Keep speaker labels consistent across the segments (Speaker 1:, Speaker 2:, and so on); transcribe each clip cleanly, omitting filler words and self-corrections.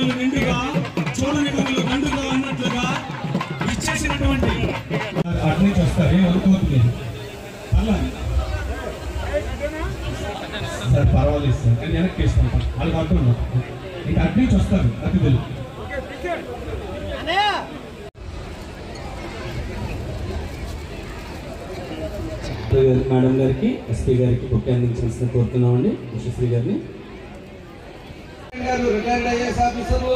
Speaker 1: కన్నులు నిండుగా చూడని కన్నులు దండుగా అన్నట్లుగా ఇచ్చేసినటువంటి అటు నుంచి వస్తారు అనుకోవద్దు అలా సార్ పర్వాలేదు సార్ కానీ వెనక్కి వేసుకుంటాం వాళ్ళకి అర్థం ఇంకా అటు నుంచి వస్తారు అతిథులు.
Speaker 2: మేడం గారికి ఎస్పీ గారికి బొకే అందించాల్సిన కోరుతున్నామండి. యశస్వి గారిని.
Speaker 3: రిటైర్డ్ ఐఏఎస్ ఆఫీసర్లు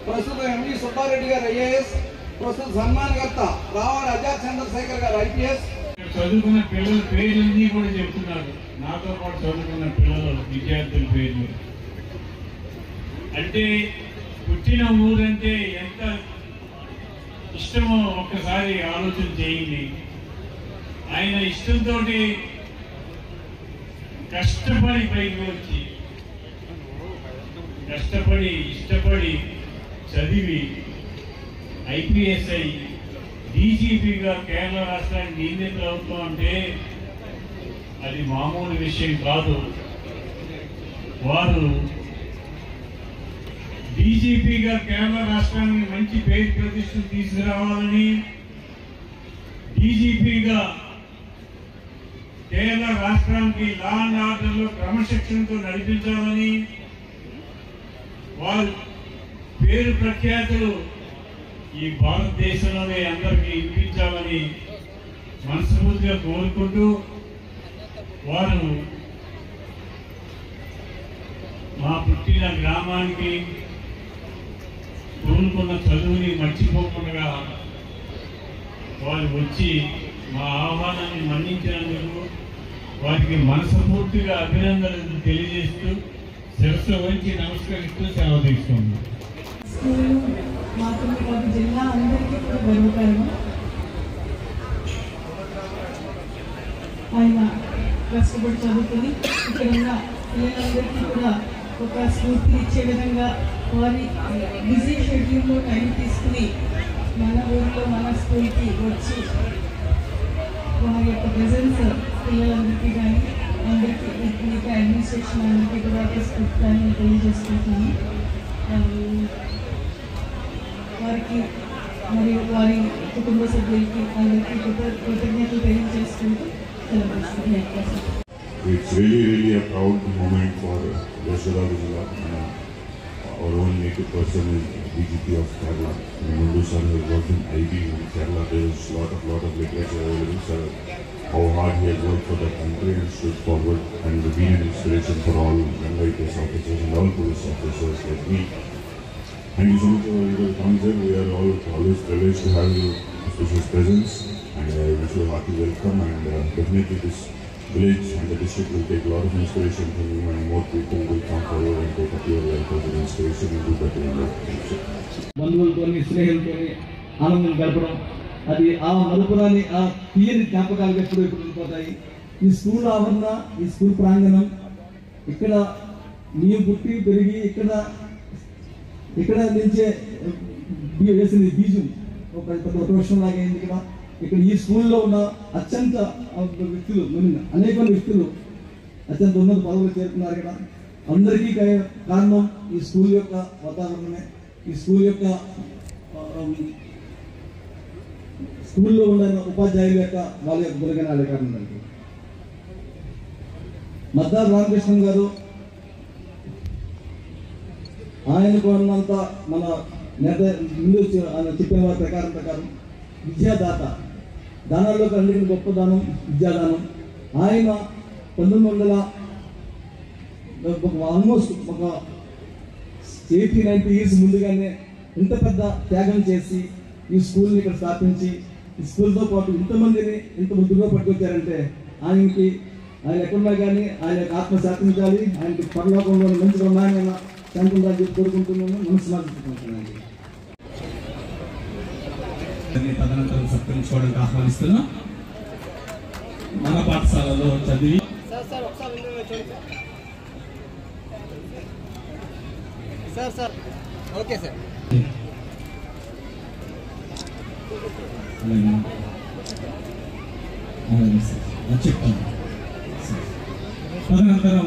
Speaker 3: ప్రస్తుతం ఎంవి సుబ్బారెడ్డి గారు ఐఏఎస్, ప్రస్తుతం సన్మానకర్త రావాడి అజాద్ చంద్రశేఖర్ గారు ఐపీఎస్.
Speaker 4: చదువుకున్న పిల్లల పేర్లన్నీ కూడా చెప్తున్నారు. నాతో పాటు చదువుకున్న పిల్లలు విద్యార్థుల పేర్లు అంటే పుట్టిన ఊరంటే ఎంత ఇష్టమో ఒక్కసారి ఆలోచన చేయండి. ఆయన ఇష్టంతో కష్టపడి పైకి వచ్చి కష్టపడి ఇష్టపడి చదివి ఐపీఎస్ అయి డీజీపీగా కేరళ రాష్ట్రానికి నియమితులు అవుతాం అంటే అది మామూలు విషయం కాదు. వారు డీజీపీగా కేరళ రాష్ట్రానికి మంచి పేరు ప్రతిష్టలు తీసుకురావాలని, డీజీపీగా కేరళ రాష్ట్రానికి లా అండ్ ఆర్డర్లో క్రమశిక్షణతో నడిపించాలని, వారు పేరు ప్రఖ్యాతులు ఈ భారతదేశంలోనే అందరికీ ఇప్పించాలని మనస్ఫూర్తిగా కోరుకుంటూ, వారు మా పుట్టిన గ్రామానికి కోరుకున్న చదువుని మర్చిపోకుండా వారు వచ్చి మా ఆహ్వానాన్ని మన్నించినందుకు వారికి మనస్ఫూర్తిగా అభినందనలు తెలియజేస్తూ శిరస్సు వంచి నమస్కరిస్తూ సెలవు తీసుకుంది.
Speaker 5: మాత్రమే కాదు జిల్లా అందరికీ కూడా గర్వకారణం. ఆయన కష్టపడి చదువుకుని ఇక్కడ ఉన్న పిల్లలందరికీ కూడా ఒక స్ఫూర్తి ఇచ్చే విధంగా వారి బిజీ షెడ్యూల్లో టైం తీసుకుని మన ఊరిలో మన స్కూల్కి వచ్చి వారి యొక్క ప్రెజెన్స్ పిల్లలందరికీ కానీ అందరికీ మీకు అడ్మినిస్ట్రేషన్ అందరికీ కూడా స్ఫూర్తిని తెలియజేసుకుంటున్నాను. వారికి మరియు వారి కుటుంబ సభ్యులకి అందరికీ కృతజ్ఞతలు తెలియజేసుకుంటూ సెలవు.
Speaker 6: It's really a proud moment for Yashoda Vijaya. Our own native person is DGP of Kerala. Mundu sir has worked in IB in Kerala. There is lot of literature available. Sir, how hard he has worked for the country and stood forward and been an inspiration for all young IPS officers and all police officers like me. Thank you so much for your coming, sir. We are all always privileged to have your auspicious presence, and I wish you a hearty welcome. And definitely this village and the district will take a lot of inspiration from you, and more people will come forward and take up your life as an inspiration and do better in life.
Speaker 7: బంధువులతోని స్నేహితులతోని ఆనందం గడపడం, అది ఆ మలుపురాని ఆ తీయని జ్ఞాపకాలు ఎప్పుడు ఉండిపోతాయి. ఈ స్కూల్ ఆవరణ, ఈ స్కూల్ ప్రాంగణం, ఇక్కడ నీవు పుట్టి పెరిగి ఇక్కడ నుంచే వేసింది బీజం ఒక వృక్షం లాగా అయింది. ఇక్కడ ఈ స్కూల్లో ఉన్న అత్యంత వ్యక్తులు, అనేక వ్యక్తులు అత్యంత ఉన్నత పదవులు చేరుకున్నారు. ఇక్కడ అందరికీ కారణం ఈ స్కూల్ యొక్క వాతావరణమే, ఈ స్కూల్లో ఉన్న ఉపాధ్యాయుల యొక్క వాళ్ళ యొక్క గుణగణాలే కారణం. దానికి మద్దార్ రామకృష్ణన్ గారు ఆయనకు ఉన్నంత మన నేత ముందు చెప్పిన వారి ప్రకారం విద్యాదాత, దానాల్లో అన్నిటికీ గొప్ప దానం విద్యాదానం. ఆయన 1900 ఆల్మోస్ట్ ఒక 80-90 years ముందుగానే ఇంత పెద్ద త్యాగం చేసి ఈ స్కూల్ని ఇక్కడ స్థాపించి ఈ స్కూల్తో పాటు ఇంతమందిని ఇంత ముద్దుగా పట్టుకొచ్చారంటే ఆయన ఎక్కడున్నా కానీ ఆయన ఆత్మ శాంతించాలి, ఆయనకి పరలోకంలో మంచిగా ఉన్నాయని శాంతించాలని చెప్పి కోరుకుంటున్నాను. మనసు మార్చుకుంటున్నాను.
Speaker 1: తదనంతరం సత్కరించుకోవడానికి ఆహ్వానిస్తున్నా. మన పాఠశాలలో చదివి
Speaker 3: ఓకే సార్
Speaker 1: చెప్తాను. తదనంతరం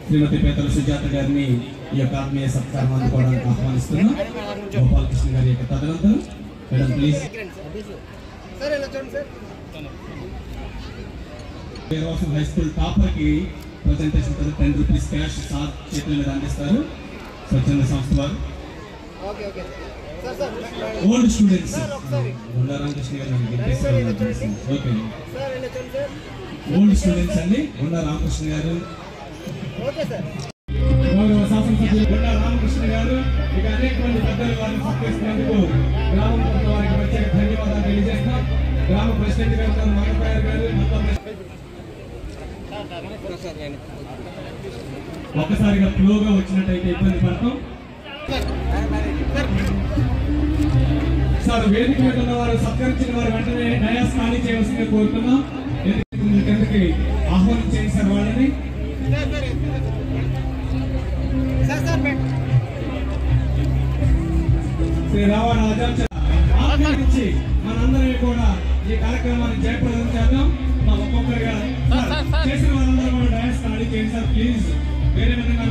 Speaker 1: శ్రీమతి పేతల సుజాత గారిని ఈ యొక్క ఆత్మీయ సత్కారం అందుకోవడానికి ఆహ్వానిస్తున్నాం. గోపాలకృష్ణ గారి యొక్క తదనంతరం మేడం ప్లీజ్ పేరువాసం హై స్కూల్ టాపర్ కి ప్రజెంటేషన్ 10 రూపీస్ క్యాష్ సార్ చేతుల మీద అందిస్తారు స్వచ్ఛంద సంస్థ వారు. ఓల్డ్ స్టూడెంట్స్ గుండా రామకృష్ణ గారు ఓకే ఓల్డ్ స్టూడెంట్స్ అండి గుండా రామకృష్ణ గారు గౌరవ శాసనసభ్యులు గుండా రామకృష్ణ గారు ఇక అనేక మంది పెద్దలు వారిని సత్కరిస్తున్నందుకు గ్రామం కొత్త వారికి ప్రత్యేక ధన్యవాదాలు తెలియజేస్తున్నాం. గ్రామ ప్రెసిడెంట్ గారు మంగపాయర్ గారు ఒక్కసారిగా ఫ్లోగా వచ్చినట్టయితే ఇబ్బంది పడతాం. సార్ వేదిక మీద ఉన్న వారు సత్కరించిన వారు వెంటనే డయాస్ ఖాళీ చేయవలసిందిగా కోరుతున్నాం. కిందకి ఆహ్వానించేది సార్ వాళ్ళని. శ్రీ రావణ ఆహ్వానించి మనందరం కూడా ఈ కార్యక్రమాన్ని జయప్రదం చేద్దాం. మా ఒక్కొక్కరిగా చేసిన వారందరూ కూడా డయాస్ ఖాళీ చేయండి సార్ ప్లీజ్. వేరే విధంగా